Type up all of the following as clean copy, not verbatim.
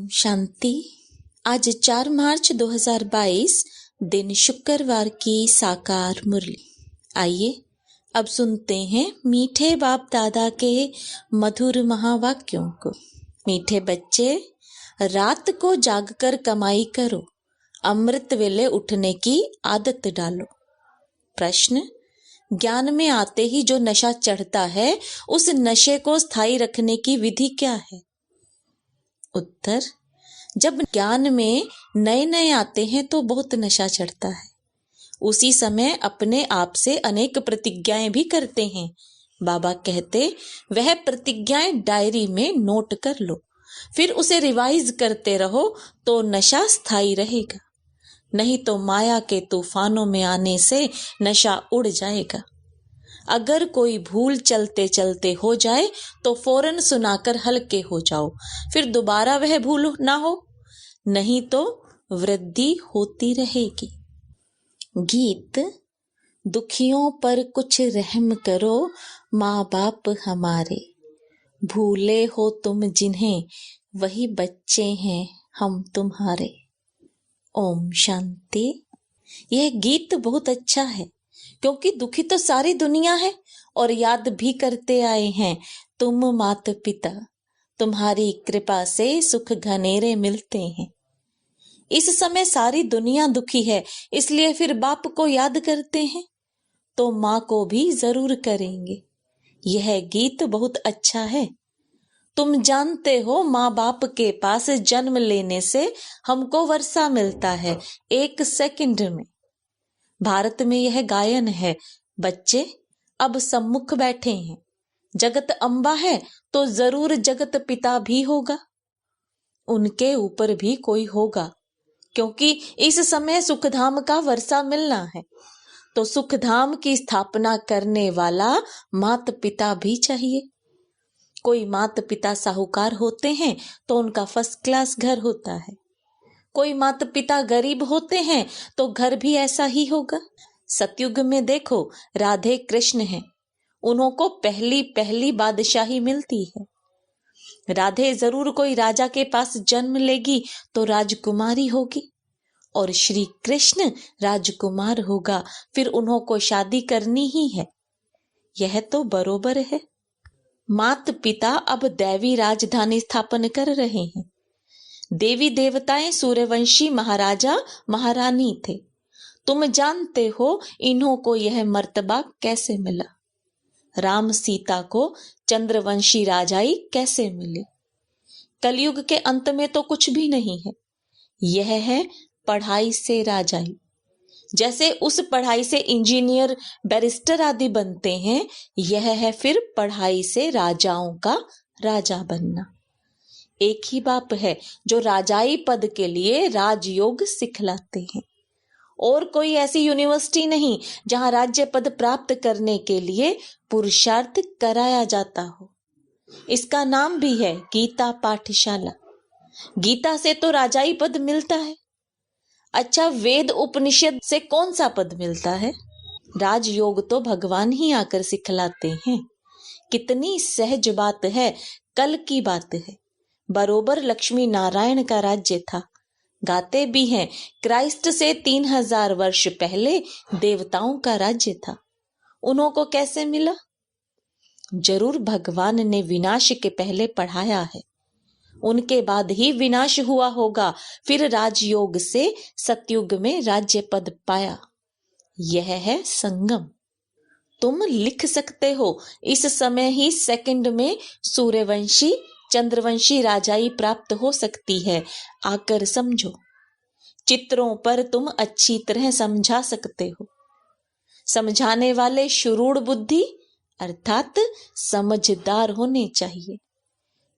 शांति। आज 4 मार्च 2022 दिन शुक्रवार की साकार मुरली। आइए अब सुनते हैं मीठे बाप दादा के मधुर महावाक्यों को। मीठे बच्चे, रात को जागकर कमाई करो, अमृत वेले उठने की आदत डालो। प्रश्न, ज्ञान में आते ही जो नशा चढ़ता है उस नशे को स्थायी रखने की विधि क्या है? उत्तर, जब ज्ञान में नए नए आते हैं तो बहुत नशा चढ़ता है। उसी समय अपने आप से अनेक प्रतिज्ञाएं भी करते हैं। बाबा कहते, वह प्रतिज्ञाएं डायरी में नोट कर लो, फिर उसे रिवाइज करते रहो तो नशा स्थायी रहेगा। नहीं तो माया के तूफानों में आने से नशा उड़ जाएगा। अगर कोई भूल चलते चलते हो जाए तो फौरन सुनाकर हल्के हो जाओ, फिर दोबारा वह भूल ना हो, नहीं तो वृद्धि होती रहेगी। गीत, दुखियों पर कुछ रहम करो माँ बाप हमारे, भूले हो तुम जिन्हें वही बच्चे हैं हम तुम्हारे। ओम शांति। यह गीत बहुत अच्छा है क्योंकि दुखी तो सारी दुनिया है और याद भी करते आए हैं तुम माता पिता, तुम्हारी कृपा से सुख घनेरे मिलते हैं। इस समय सारी दुनिया दुखी है, इसलिए फिर बाप को याद करते हैं तो माँ को भी जरूर करेंगे। यह गीत बहुत अच्छा है। तुम जानते हो माँ बाप के पास जन्म लेने से हमको वर्षा मिलता है 1 सेकंड में। भारत में यह गायन है, बच्चे अब सम्मुख बैठे हैं, जगत अम्बा है तो जरूर जगत पिता भी होगा, उनके ऊपर भी कोई होगा, क्योंकि इस समय सुखधाम का वर्षा मिलना है तो सुखधाम की स्थापना करने वाला माता पिता भी चाहिए। कोई माता पिता साहूकार होते हैं तो उनका फर्स्ट क्लास घर होता है, कोई माता पिता गरीब होते हैं तो घर भी ऐसा ही होगा। सतयुग में देखो, राधे कृष्ण हैं, उनको पहली बादशाही मिलती है। राधे जरूर कोई राजा के पास जन्म लेगी तो राजकुमारी होगी, और श्री कृष्ण राजकुमार होगा, फिर उनको शादी करनी ही है। यह तो बरोबर है। माता पिता अब दैवी राजधानी स्थापन कर रहे हैं। देवी देवताएं सूर्यवंशी महाराजा महारानी थे। तुम जानते हो इन्हों को यह मर्तबा कैसे मिला। राम सीता को चंद्रवंशी राजाई कैसे मिली। कलयुग के अंत में तो कुछ भी नहीं है, यह है पढ़ाई से राजाई। जैसे उस पढ़ाई से इंजीनियर, बैरिस्टर आदि बनते हैं, यह है फिर पढ़ाई से राजाओं का राजा बनना। एक ही बाप है जो राजाई पद के लिए राजयोग सिखलाते हैं, और कोई ऐसी यूनिवर्सिटी नहीं जहां राज्य पद प्राप्त करने के लिए पुरुषार्थ कराया जाता हो। इसका नाम भी है गीता पाठशाला। गीता से तो राजाई पद मिलता है। अच्छा, वेद उपनिषद से कौन सा पद मिलता है? राजयोग तो भगवान ही आकर सिखलाते हैं। कितनी सहज बात है, कल की बात है। बरोबर लक्ष्मी नारायण का राज्य था। गाते भी हैं, क्राइस्ट से 3000 वर्ष पहले देवताओं का राज्य था। उन्हों को कैसे मिला? जरूर भगवान ने विनाश के पहले पढ़ाया है, उनके बाद ही विनाश हुआ होगा, फिर राजयोग से सतयुग में राज्य पद पाया। यह है संगम। तुम लिख सकते हो, इस समय ही सेकंड में सूर्यवंशी चंद्रवंशी राजाई प्राप्त हो सकती है, आकर समझो। चित्रों पर तुम अच्छी तरह समझा सकते हो। समझाने वाले शुरूढ़ बुद्धि अर्थात समझदार होने चाहिए।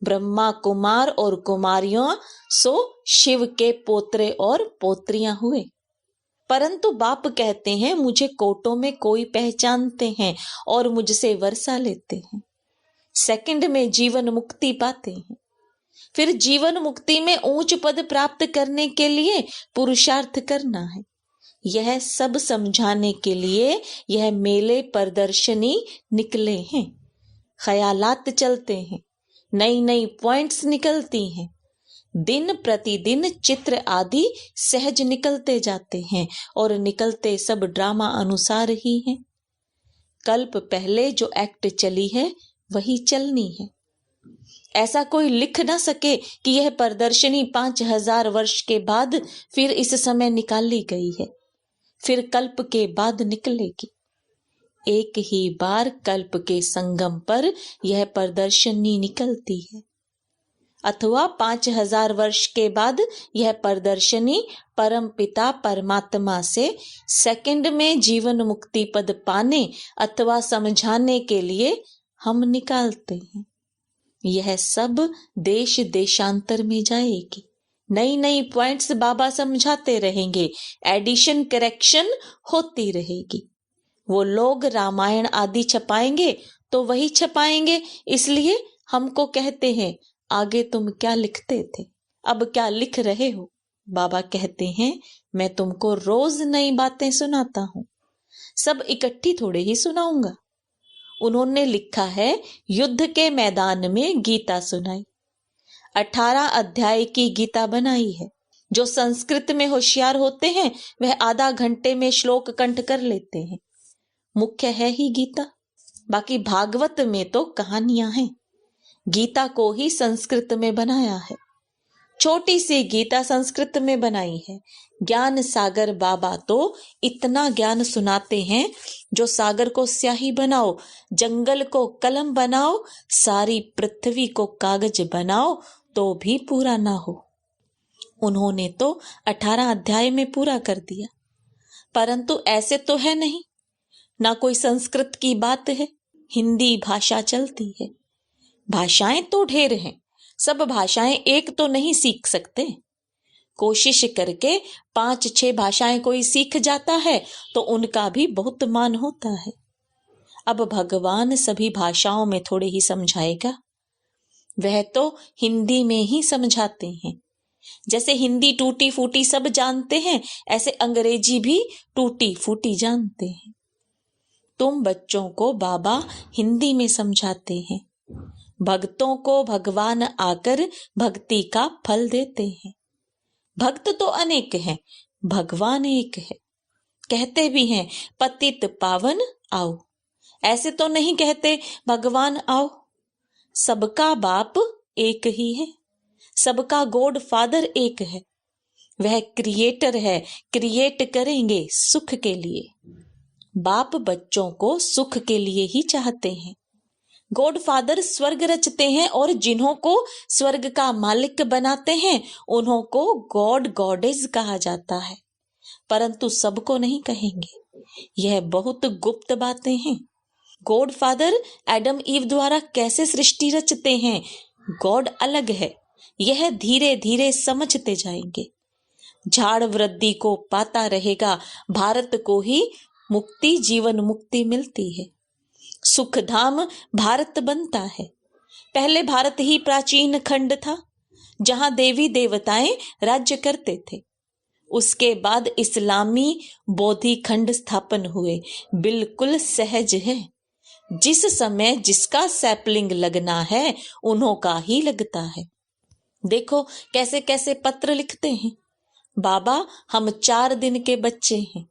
ब्रह्मा कुमार और कुमारियों सो शिव के पोत्रे और पोत्रियां हुए, परंतु बाप कहते हैं मुझे कोटों में कोई पहचानते हैं और मुझसे वर्षा लेते हैं। सेकंड में जीवन मुक्ति पाते हैं। फिर जीवन मुक्ति में ऊंच पद प्राप्त करने के लिए पुरुषार्थ करना है। यह सब समझाने के लिए यह मेले प्रदर्शनी निकले हैं। ख्यालात चलते हैं, नई नई पॉइंट्स निकलती हैं। दिन प्रतिदिन चित्र आदि सहज निकलते जाते हैं और निकलते सब ड्रामा अनुसार ही हैं। कल्प पहले जो एक्ट चली है वही चलनी है। ऐसा कोई लिख ना सके कि यह प्रदर्शनी 5000 वर्ष के बाद फिर इस समय निकाली गई है, फिर कल्प के बाद निकलेगी। एक ही बार कल्प के संगम पर यह प्रदर्शनी निकलती है, अथवा 5000 वर्ष के बाद यह प्रदर्शनी परमपिता परमात्मा से सेकंड में जीवन मुक्ति पद पाने अथवा समझाने के लिए हम निकालते हैं। यह सब देश देशांतर में जाएगी। नई नई पॉइंट्स बाबा समझाते रहेंगे, एडिशन करेक्शन होती रहेगी। वो लोग रामायण आदि छपाएंगे तो वही छपाएंगे, इसलिए हमको कहते हैं आगे तुम क्या लिखते थे, अब क्या लिख रहे हो। बाबा कहते हैं मैं तुमको रोज नई बातें सुनाता हूं, सब इकट्ठी थोड़े ही सुनाऊंगा। उन्होंने लिखा है युद्ध के मैदान में गीता सुनाई, 18 अध्याय की गीता बनाई है। जो संस्कृत में होशियार होते हैं वह आधा घंटे में श्लोक कंठ कर लेते हैं। मुख्य है ही गीता, बाकी भागवत में तो कहानियां हैं। गीता को ही संस्कृत में बनाया है, छोटी सी गीता संस्कृत में बनाई है। ज्ञान सागर बाबा तो इतना ज्ञान सुनाते हैं, जो सागर को स्याही बनाओ, जंगल को कलम बनाओ, सारी पृथ्वी को कागज बनाओ तो भी पूरा ना हो। उन्होंने तो 18 अध्याय में पूरा कर दिया। परंतु ऐसे तो है नहीं, ना कोई संस्कृत की बात है, हिंदी भाषा चलती है। भाषाएं तो ढेर हैं, सब भाषाएं एक तो नहीं सीख सकते। कोशिश करके 5-6 भाषाएं कोई सीख जाता है तो उनका भी बहुत मान होता है। अब भगवान सभी भाषाओं में थोड़े ही समझाएगा, वह तो हिंदी में ही समझाते हैं। जैसे हिंदी टूटी फूटी सब जानते हैं, ऐसे अंग्रेजी भी टूटी फूटी जानते हैं। तुम बच्चों को बाबा हिंदी में समझाते हैं, भक्तों को भगवान आकर भक्ति का फल देते हैं। भक्त तो अनेक हैं, भगवान एक है। कहते भी हैं पतित पावन आओ, ऐसे तो नहीं कहते भगवान आओ। सबका बाप एक ही है, सबका गॉड फादर एक है, वह क्रिएटर है, क्रिएट करेंगे सुख के लिए। बाप बच्चों को सुख के लिए ही चाहते हैं। गॉड फादर स्वर्ग रचते हैं और जिन्हों को स्वर्ग का मालिक बनाते हैं उन्हों को गॉड गॉडेज कहा जाता है, परंतु सबको नहीं कहेंगे, यह बहुत गुप्त बातें हैं। गॉड फादर एडम ईव द्वारा कैसे सृष्टि रचते हैं, गॉड अलग है, यह धीरे धीरे समझते जाएंगे। झाड़ वृद्धि को पाता रहेगा, भारत को ही मुक्ति जीवन मुक्ति मिलती है। सुख धाम भारत बनता है। पहले भारत ही प्राचीन खंड था, जहां देवी देवताएं राज्य करते थे। उसके बाद इस्लामी बौद्धि खंड स्थापन हुए। बिल्कुल सहज है, जिस समय जिसका सैपलिंग लगना है उन्हों का ही लगता है। देखो कैसे कैसे पत्र लिखते हैं, बाबा हम 4 दिन के बच्चे हैं,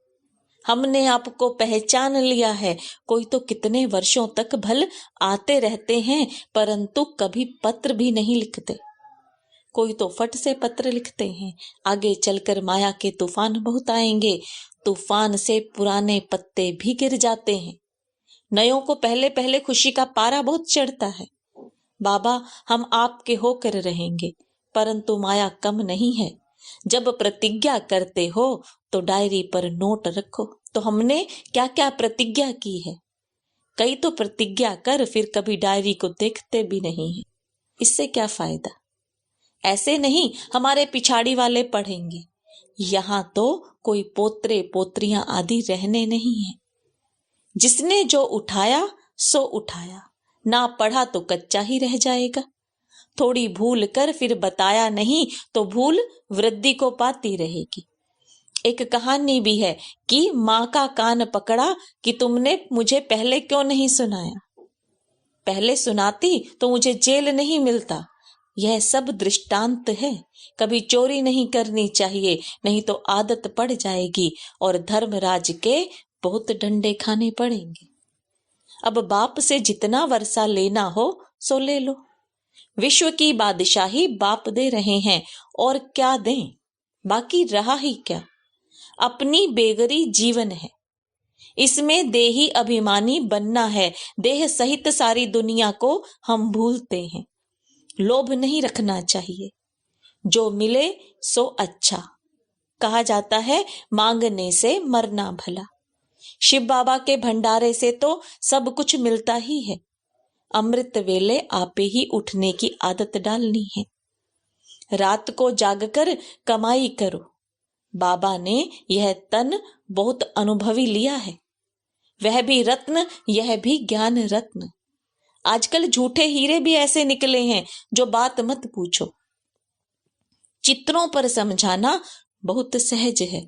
हमने आपको पहचान लिया है। कोई तो कितने वर्षों तक भल आते रहते हैं, परंतु कभी पत्र भी नहीं लिखते। कोई तो फट से पत्र लिखते हैं, आगे चलकर माया के तूफान बहुत आएंगे, तूफान से पुराने पत्ते भी गिर जाते हैं। नयों को पहले पहले खुशी का पारा बहुत चढ़ता है। बाबा हम आपके होकर रहेंगे, परंतु माया कम नहीं है। जब प्रतिज्ञा करते हो तो डायरी पर नोट रखो, तो हमने क्या क्या प्रतिज्ञा की है। कई तो प्रतिज्ञा कर फिर कभी डायरी को देखते भी नहीं है, इससे क्या फायदा। ऐसे नहीं हमारे पिछाड़ी वाले पढ़ेंगे, यहाँ तो कोई पोत्रे पोत्रियां आदि रहने नहीं है। जिसने जो उठाया सो उठाया, ना पढ़ा तो कच्चा ही रह जाएगा। थोड़ी भूल कर फिर बताया नहीं तो भूल वृद्धि को पाती रहेगी। एक कहानी भी है कि माँ का कान पकड़ा कि तुमने मुझे पहले क्यों नहीं सुनाया, पहले सुनाती तो मुझे जेल नहीं मिलता, यह सब दृष्टांत है। कभी चोरी नहीं करनी चाहिए, नहीं तो आदत पड़ जाएगी और धर्मराज के बहुत डंडे खाने पड़ेंगे। अब बाप से जितना वर्षा लेना हो सो ले लो। विश्व की बादशाही बाप दे रहे हैं, और क्या दें, बाकी रहा ही क्या। अपनी बेगरी जीवन है, इसमें देही अभिमानी बनना है। देह सहित सारी दुनिया को हम भूलते हैं। लोभ नहीं रखना चाहिए, जो मिले सो अच्छा। कहा जाता है मांगने से मरना भला। शिव बाबा के भंडारे से तो सब कुछ मिलता ही है। अमृत वेले आपे ही उठने की आदत डालनी है। रात को जागकर कमाई करो। बाबा ने यह तन बहुत अनुभवी लिया है, वह भी रत्न, यह भी ज्ञान रत्न। आजकल झूठे हीरे भी ऐसे निकले हैं जो बात मत पूछो। चित्रों पर समझाना बहुत सहज है।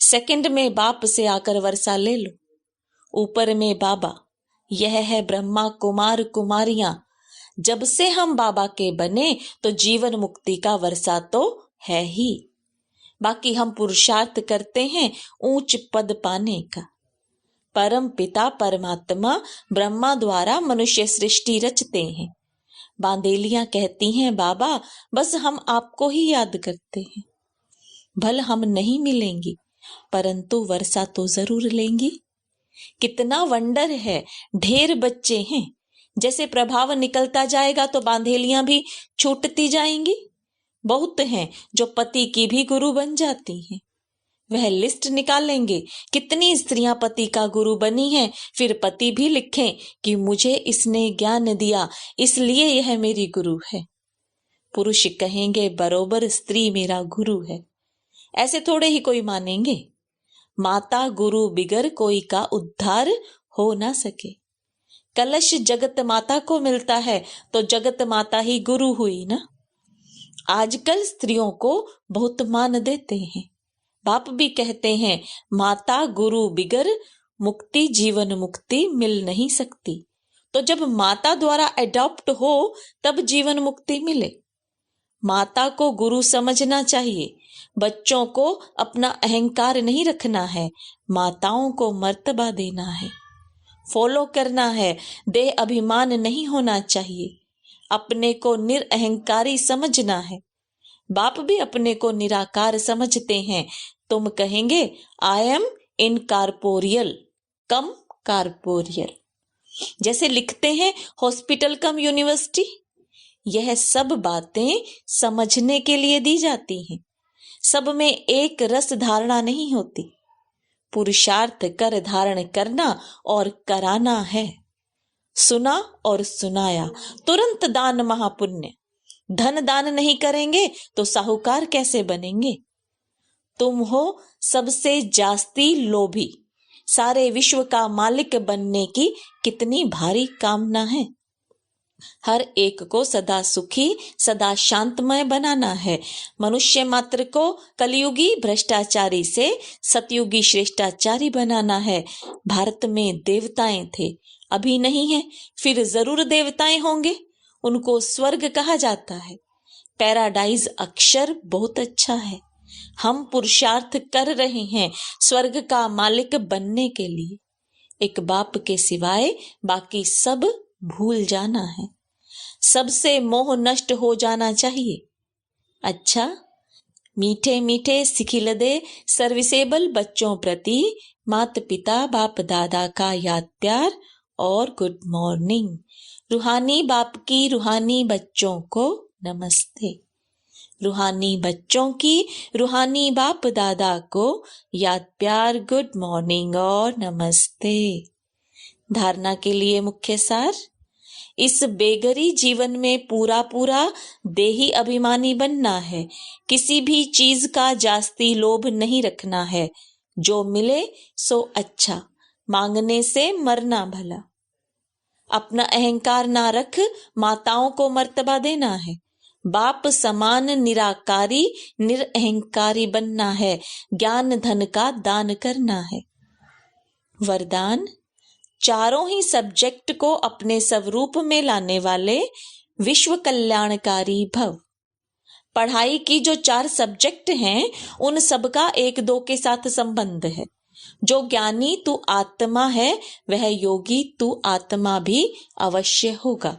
सेकंड में बाप से आकर वर्षा ले लो। ऊपर में बाबा, यह है ब्रह्मा कुमार कुमारियां। जब से हम बाबा के बने तो जीवन मुक्ति का वर्षा तो है ही। बाकी हम पुरुषार्थ करते हैं ऊंच पद पाने का। परम पिता परमात्मा ब्रह्मा द्वारा मनुष्य सृष्टि रचते हैं। बांदेलियां कहती हैं बाबा बस हम आपको ही याद करते हैं। भल हम नहीं मिलेंगी, परंतु वर्षा तो जरूर लेंगी। कितना वंडर है, ढेर बच्चे हैं। जैसे प्रभाव निकलता जाएगा तो बांधेलियां भी छूटती जाएंगी। बहुत हैं जो पति की भी गुरु बन जाती हैं। वह लिस्ट निकालेंगे कितनी स्त्रियां पति का गुरु बनी हैं, फिर पति भी लिखें कि मुझे इसने ज्ञान दिया इसलिए यह मेरी गुरु है। पुरुष कहेंगे बरोबर स्त्री मेरा गुरु है। ऐसे थोड़े ही कोई मानेंगे। माता गुरु बिगर कोई का उद्धार हो ना सके। कलश जगत माता को मिलता है तो जगत माता ही गुरु हुई ना। आजकल स्त्रियों को बहुत मान देते हैं। बाप भी कहते हैं माता गुरु बिगर मुक्ति जीवन मुक्ति मिल नहीं सकती। तो जब माता द्वारा एडॉप्ट हो तब जीवन मुक्ति मिले। माता को गुरु समझना चाहिए। बच्चों को अपना अहंकार नहीं रखना है, माताओं को मर्तबा देना है, फॉलो करना है। देह अभिमान नहीं होना चाहिए। अपने को निरअहंकारी समझना है। बाप भी अपने को निराकार समझते हैं। तुम कहेंगे I am incorporeal come corporeal. जैसे लिखते हैं हॉस्पिटल कम यूनिवर्सिटी। यह सब बातें समझने के लिए दी जाती हैं। सब में एक रस धारणा नहीं होती। पुरुषार्थ कर धारण करना और कराना है। सुना और सुनाया, तुरंत दान महापुण्य। धन दान नहीं करेंगे तो साहूकार कैसे बनेंगे। तुम हो सबसे जास्ती लोभी। सारे विश्व का मालिक बनने की कितनी भारी कामना है। हर एक को सदा सुखी सदा शांतमय बनाना है। मनुष्य मात्र को कलयुगी भ्रष्टाचारी से सतयुगी श्रेष्ठाचारी बनाना है। भारत में देवताएं थे, अभी नहीं है, फिर जरूर देवताएं होंगे। उनको स्वर्ग कहा जाता है। पैराडाइज अक्षर बहुत अच्छा है। हम पुरुषार्थ कर रहे हैं स्वर्ग का मालिक बनने के लिए। एक बाप के सिवाय बाकी सब भूल जाना है। सबसे मोह नष्ट हो जाना चाहिए। अच्छा, मीठे मीठे सिखिलदे सर्विसेबल बच्चों प्रति माता पिता बाप दादा का याद प्यार और गुड मॉर्निंग। रूहानी बाप की रूहानी बच्चों को नमस्ते। रूहानी बच्चों की रूहानी बाप दादा को याद प्यार गुड मॉर्निंग और नमस्ते। धारणा के लिए मुख्य सार। इस बेगरी जीवन में पूरा पूरा देही अभिमानी बनना है। किसी भी चीज का जास्ती लोभ नहीं रखना है। जो मिले सो अच्छा, मांगने से मरना भला। अपना अहंकार ना रख, माताओं को मर्तबा देना है। बाप समान निराकारी निरअहंकारी बनना है। ज्ञान धन का दान करना है। वरदान। चारों ही सब्जेक्ट को अपने स्वरूप में लाने वाले विश्व कल्याणकारी भव। पढ़ाई की जो 4 सब्जेक्ट हैं उन सबका 1-2 के साथ संबंध है। जो ज्ञानी तू आत्मा है वह योगी तू आत्मा भी अवश्य होगा।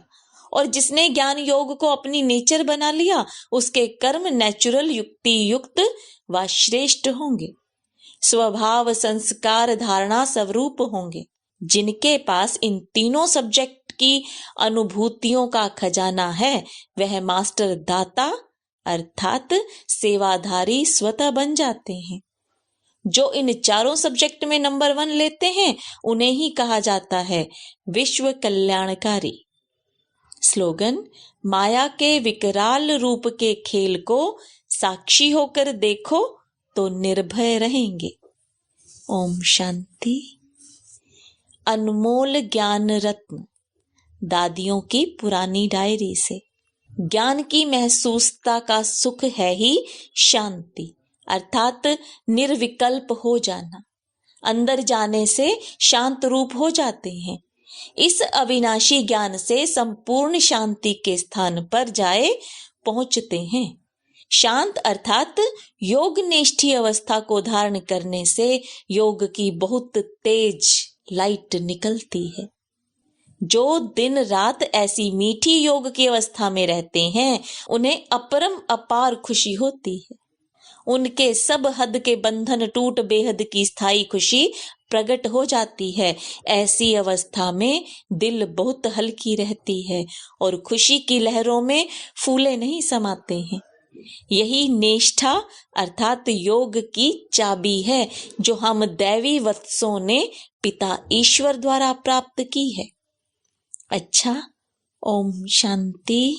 और जिसने ज्ञान योग को अपनी नेचर बना लिया उसके कर्म नेचुरल युक्ति युक्त व श्रेष्ठ होंगे। स्वभाव संस्कार धारणा स्वरूप होंगे। जिनके पास इन तीनों सब्जेक्ट की अनुभूतियों का खजाना है वह मास्टर दाता अर्थात सेवाधारी स्वतः बन जाते हैं। जो इन चारों सब्जेक्ट में नंबर 1 लेते हैं उन्हें ही कहा जाता है विश्व कल्याणकारी। स्लोगन, माया के विकराल रूप के खेल को साक्षी होकर देखो तो निर्भय रहेंगे। ओम शांति। अनमोल ज्ञान रत्न दादियों की पुरानी डायरी से। ज्ञान की महसूसता का सुख है ही शांति अर्थात निर्विकल्प हो जाना। अंदर जाने से शांत रूप हो जाते हैं। इस अविनाशी ज्ञान से संपूर्ण शांति के स्थान पर जाए पहुंचते हैं। शांत अर्थात योग निष्ठी अवस्था को धारण करने से योग की बहुत तेज लाइट निकलती है। जो दिन रात ऐसी मीठी योग की अवस्था में रहते हैं उन्हें अपरम अपार खुशी होती है। उनके सब हद के बंधन टूट बेहद की स्थायी खुशी प्रकट हो जाती है। ऐसी अवस्था में दिल बहुत हल्की रहती है और खुशी की लहरों में फूले नहीं समाते हैं। यही निष्ठा अर्थात योग की चाबी है जो हम दैवी वत्सों ने पिता ईश्वर द्वारा प्राप्त की है। अच्छा, ओम शांति।